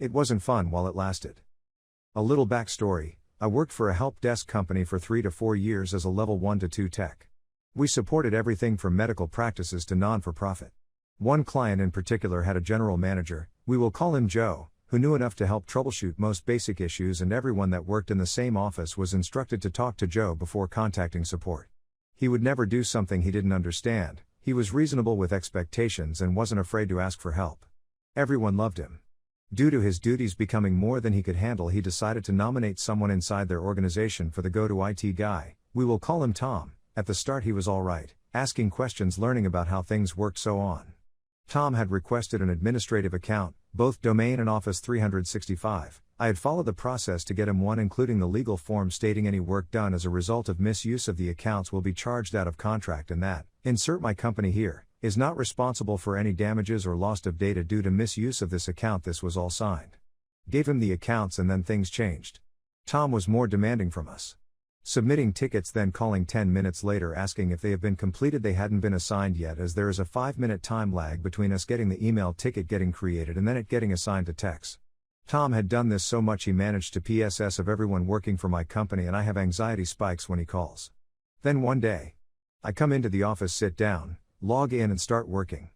It wasn't fun while it lasted. A little backstory: I worked for a help desk company for 3 to 4 years as a level 1 to 2 tech. We supported everything from medical practices to non-for-profit. One client in particular had a general manager, we will call him Joe, who knew enough to help troubleshoot most basic issues, and everyone that worked in the same office was instructed to talk to Joe before contacting support. He would never do something he didn't understand, he was reasonable with expectations and wasn't afraid to ask for help. Everyone loved him. Due to his duties becoming more than he could handle, he decided to nominate someone inside their organization for the go-to IT guy, we will call him Tom. At the start he was alright, asking questions, learning about how things worked, so on. Tom had requested an administrative account, both domain and Office 365. I had followed the process to get him one, including the legal form stating any work done as a result of misuse of the accounts will be charged out of contract, and that, insert my company here, is not responsible for any damages or loss of data due to misuse of this account. This was all signed. Gave him the accounts, and then things changed. Tom was more demanding from us. Submitting tickets, then calling 10 minutes later asking if they have been completed. They hadn't been assigned yet, as there is a 5-minute time lag between us getting the email ticket getting created and then it getting assigned to techs. Tom had done this so much he managed to PSS of everyone working for my company, and I have anxiety spikes when he calls. Then one day, I come into the office, sit down, log in and start working.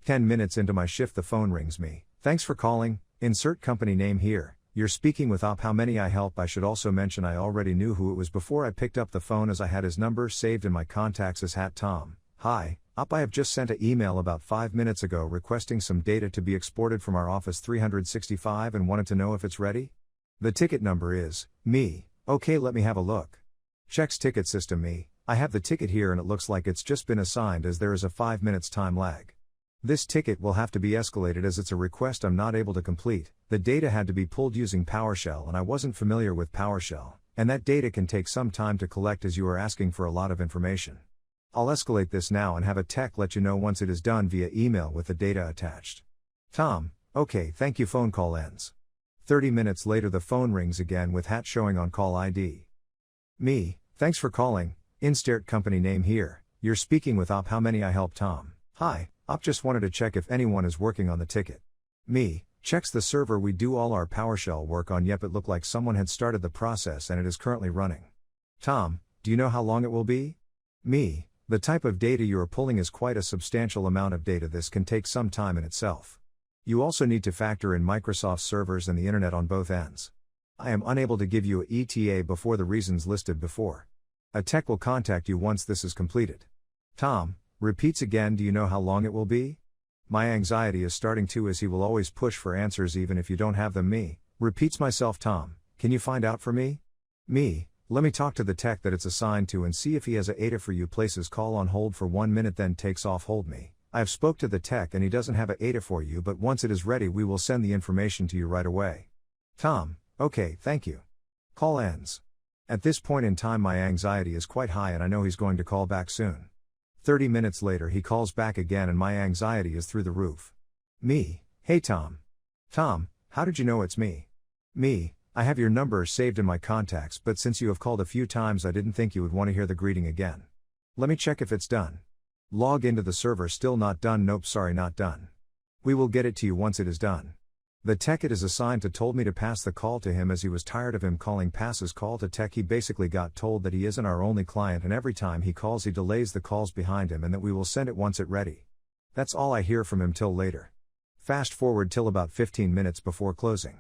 10 minutes into my shift the phone rings me. Thanks for calling, insert company name here. You're speaking with Op. How may I help? I should also mention I already knew who it was before I picked up the phone, as I had his number saved in my contacts as Tom. Hi, Op. I have just sent an email about 5 minutes ago requesting some data to be exported from our Office 365 and wanted to know if it's ready. The ticket number is, me. Okay, let me have a look. Checks ticket system. Me. I have the ticket here and it looks like it's just been assigned, as there is a 5 minutes time lag. This ticket will have to be escalated as it's a request I'm not able to complete. The data had to be pulled using PowerShell and I wasn't familiar with PowerShell, and that data can take some time to collect as you are asking for a lot of information. I'll escalate this now and have a tech let you know once it is done via email with the data attached. Tom, okay, thank you. Phone call ends. 30 minutes later the phone rings again with hat showing on call ID. Me, thanks for calling, insert company name here. You're speaking with Op. How may I help? Tom, hi. Op, just wanted to check if anyone is working on the ticket. Me, checks the server we do all our PowerShell work on. Yep, it looked like someone had started the process and it is currently running. Tom, do you know how long it will be? Me, the type of data you are pulling is quite a substantial amount of data. This can take some time in itself. You also need to factor in Microsoft servers and the internet on both ends. I am unable to give you a ETA before the reasons listed before. A tech will contact you once this is completed. Tom, repeats again, do you know how long it will be? My anxiety is starting to, as he will always push for answers even if you don't have them. Me, repeats myself. Tom, can you find out for me? Me, let me talk to the tech that it's assigned to and see if he has a ATA for you. Places call on hold for 1 minute then takes off. Hold me. I have spoke to the tech and he doesn't have a ATA for you, but once it is ready we will send the information to you right away. Tom, okay, thank you. Call ends. At this point in time my anxiety is quite high and I know he's going to call back soon. 30 minutes later he calls back again and my anxiety is through the roof. Me, hey Tom. Tom, how did you know it's me? Me, I have your number saved in my contacts, but since you have called a few times I didn't think you would want to hear the greeting again. Let me check if it's done. Log into the server. Still not done. Nope, sorry, not done. We will get it to you once it is done. The tech it is assigned to told me to pass the call to him as he was tired of him calling. Passes call to tech. He basically got told that he isn't our only client and every time he calls he delays the calls behind him and that we will send it once it ready. That's all I hear from him till later. Fast forward till about 15 minutes before closing.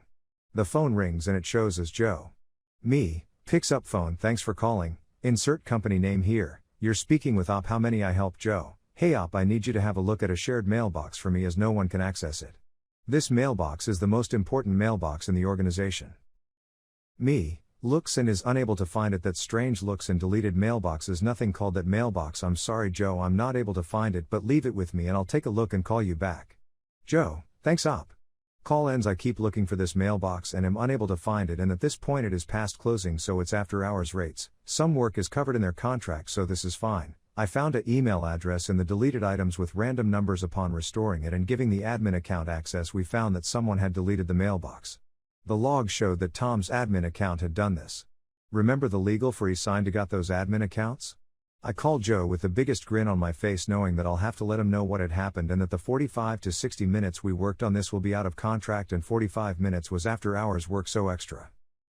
The phone rings and it shows as Joe. Me, picks up phone. Thanks for calling, insert company name here. You're speaking with Op. How may I help? Joe, hey Op, I need you to have a look at a shared mailbox for me as no one can access it. This mailbox is the most important mailbox in the organization. Me, looks and is unable to find it. That's strange. Looks and deleted mailboxes. Nothing called that mailbox. I'm sorry Joe, I'm not able to find it, but leave it with me and I'll take a look and call you back. Joe, thanks Op. Call ends. I keep looking for this mailbox and am unable to find it, and at this point it is past closing so it's after hours rates. Some work is covered in their contract so this is fine. I found an email address in the deleted items with random numbers. Upon restoring it and giving the admin account access we found that someone had deleted the mailbox. The log showed that Tom's admin account had done this. Remember the legal for he signed to got those admin accounts? I called Joe with the biggest grin on my face, knowing that I'll have to let him know what had happened and that the 45 to 60 minutes we worked on this will be out of contract and 45 minutes was after hours work, so extra.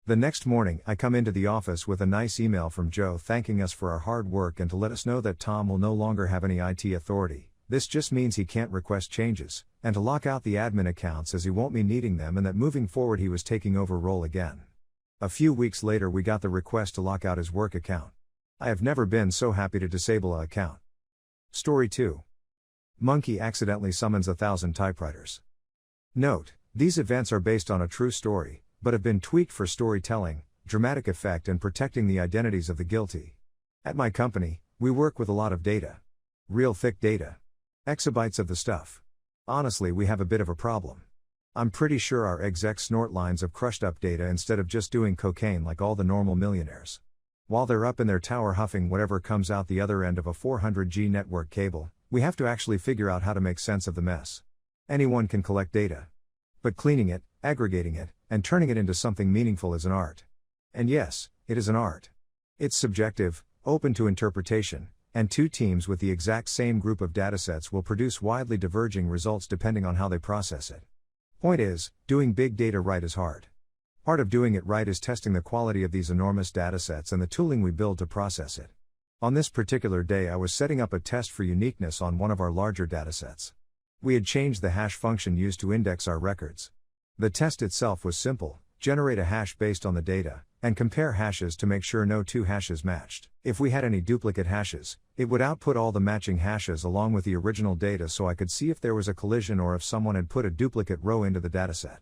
The next morning, I come into the office with a nice email from Joe thanking us for our hard work and to let us know that Tom will no longer have any IT authority. This just means he can't request changes, and to lock out the admin accounts as he won't be needing them, and that moving forward he was taking over role again. A few weeks later we got the request to lock out his work account. I have never been so happy to disable an account. Story 2. Monkey accidentally summons 1,000 typewriters. Note, these events are based on a true story, but have been tweaked for storytelling, dramatic effect, and protecting the identities of the guilty. At my company, we work with a lot of data. Real thick data. Exabytes of the stuff. Honestly, we have a bit of a problem. I'm pretty sure our execs snort lines of crushed up data instead of just doing cocaine like all the normal millionaires. While they're up in their tower huffing whatever comes out the other end of a 400G network cable, we have to actually figure out how to make sense of the mess. Anyone can collect data. But cleaning it, aggregating it, and turning it into something meaningful is an art. And yes, it is an art. It's subjective, open to interpretation, and two teams with the exact same group of datasets will produce widely diverging results depending on how they process it. Point is, doing big data right is hard. Part of doing it right is testing the quality of these enormous datasets and the tooling we build to process it. On this particular day I was setting up a test for uniqueness on one of our larger datasets. We had changed the hash function used to index our records. The test itself was simple: generate a hash based on the data, and compare hashes to make sure no two hashes matched. If we had any duplicate hashes, it would output all the matching hashes along with the original data so I could see if there was a collision or if someone had put a duplicate row into the dataset.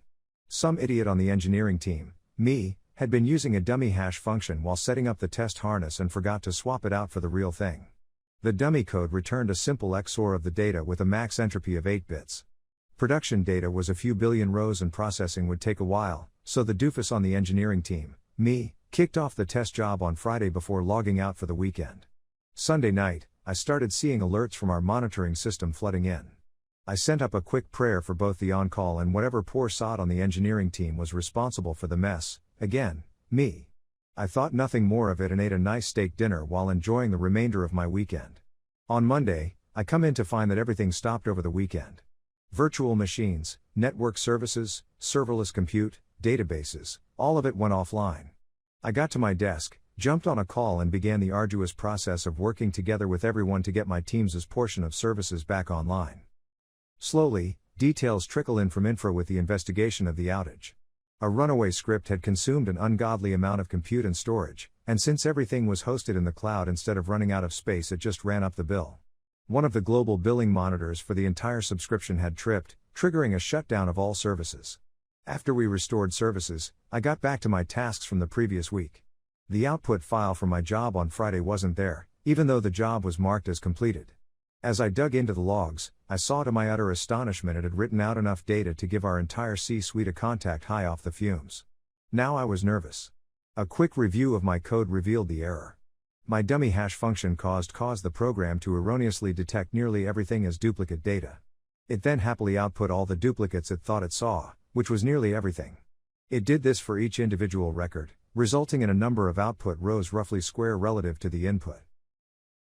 Some idiot on the engineering team, me, had been using a dummy hash function while setting up the test harness and forgot to swap it out for the real thing. The dummy code returned a simple XOR of the data with a max entropy of 8 bits. Production data was a few billion rows and processing would take a while, so the doofus on the engineering team, me, kicked off the test job on Friday before logging out for the weekend. Sunday night, I started seeing alerts from our monitoring system flooding in. I sent up a quick prayer for both the on-call and whatever poor sod on the engineering team was responsible for the mess, again, me. I thought nothing more of it and ate a nice steak dinner while enjoying the remainder of my weekend. On Monday, I come in to find that everything stopped over the weekend. Virtual machines, network services, serverless compute, databases, all of it went offline. I got to my desk, jumped on a call and began the arduous process of working together with everyone to get my team's portion of services back online. Slowly, details trickle in from infra with the investigation of the outage. A runaway script had consumed an ungodly amount of compute and storage, and since everything was hosted in the cloud instead of running out of space, it just ran up the bill. One of the global billing monitors for the entire subscription had tripped, triggering a shutdown of all services. After we restored services, I got back to my tasks from the previous week. The output file for my job on Friday wasn't there, even though the job was marked as completed. As I dug into the logs, I saw to my utter astonishment it had written out enough data to give our entire C-suite a contact high off the fumes. Now I was nervous. A quick review of my code revealed the error. My dummy hash function caused the program to erroneously detect nearly everything as duplicate data. It then happily output all the duplicates it thought it saw, which was nearly everything. It did this for each individual record, resulting in a number of output rows roughly square relative to the input.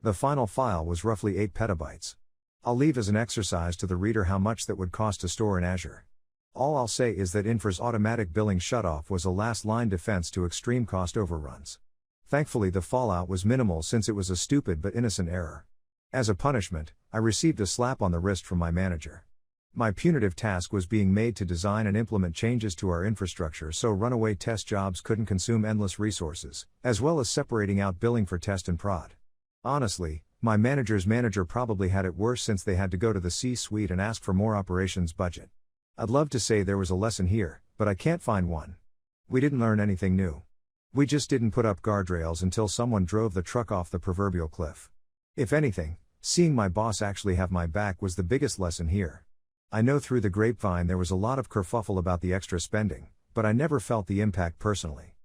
The final file was roughly 8 petabytes. I'll leave as an exercise to the reader how much that would cost to store in Azure. All I'll say is that Infra's automatic billing shutoff was a last-line defense to extreme cost overruns. Thankfully the fallout was minimal since it was a stupid but innocent error. As a punishment, I received a slap on the wrist from my manager. My punitive task was being made to design and implement changes to our infrastructure so runaway test jobs couldn't consume endless resources, as well as separating out billing for test and prod. Honestly, my manager's manager probably had it worse since they had to go to the C-suite and ask for more operations budget. I'd love to say there was a lesson here, but I can't find one. We didn't learn anything new. We just didn't put up guardrails until someone drove the truck off the proverbial cliff. If anything, seeing my boss actually have my back was the biggest lesson here. I know through the grapevine there was a lot of kerfuffle about the extra spending, but I never felt the impact personally.